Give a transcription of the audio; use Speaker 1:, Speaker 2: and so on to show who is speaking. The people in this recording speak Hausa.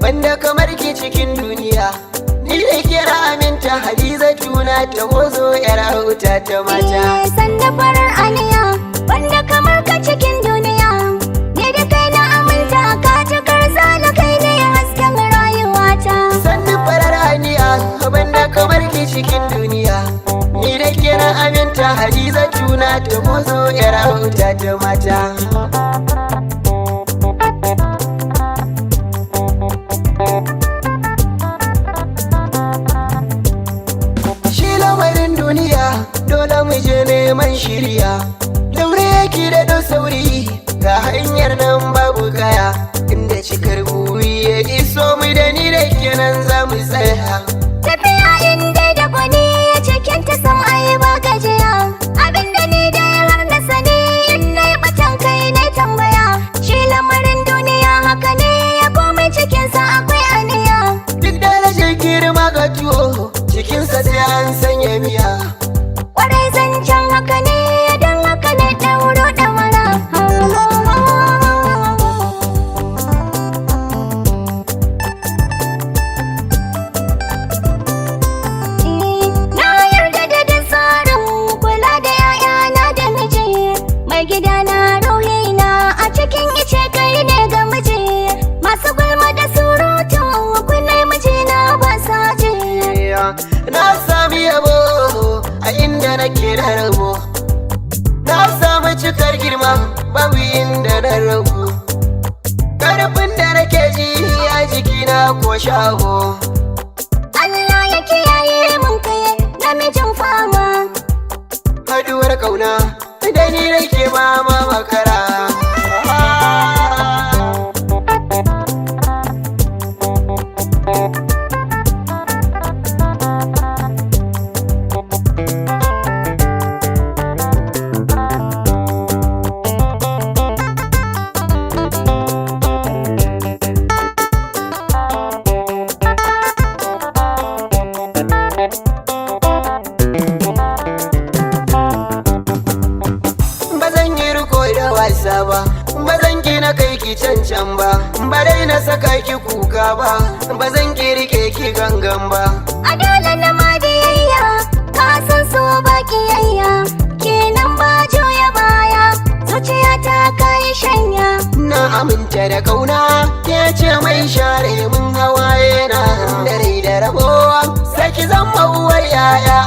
Speaker 1: Banda kamar ki cikin duniya, ni da kira aminta Hadiza tuna ta gozo yar auta ta mata.
Speaker 2: Sanda farar aniya, banda kamar ka cikin duniya, ni da kai na aminta ka cikar zana kai ne hasken rayuwata.
Speaker 1: Sanda farar aniya, banda kamar ki cikin duniya, ni da kira aminta Hadiza tuna ta gozo yar auta ta mata. Dole mu je neman shirya, daure yake da ɗau sauri ga hanyar nan babu kaya, inda cikar buri ya iso mu da ni da kenan za mu tsaya.
Speaker 2: Tafiya inda da gwani ya cikin ta sam ai ba gajiya, abinda ni da har na sani in na yi batan kai na tambaya, shi lamarin duniya haka ne ya komai cikinsa akwai aniya.
Speaker 1: Duk da rashin girma ga tuwo cikinsa sai an sanya miya.
Speaker 2: Kwarai zancen haka ne don haka ne ɗauro ɗamara. Na yarda da tsarin kula da 'ya'yana da miji, mai gida na ruhina a cikin ice kai ne ga miji, masu gulma da surutu kunai mijina ba sa ji.
Speaker 1: Na sami yabo a inda nake da rabo, na samu cikar girma babu inda na rabu, karfin da nake ji a jikina ko shago.
Speaker 2: Allah ya kiyaye mun kai namijin fama,
Speaker 1: haduwar kauna da ni nake mama makara. Ba zan ki na kai ki cancan ba, ba dai na saka ki kuka ba, ba zan ki rike ki gangan ba.
Speaker 2: A dole na ma biyayya, ka san so ba kiyayya, kenan ba juya baya, zuciya ta kai shanya.
Speaker 1: Na aminta da kauna, ke ce mai share mun hawaye na, da rai da rabo sai ki zama uwar yaya.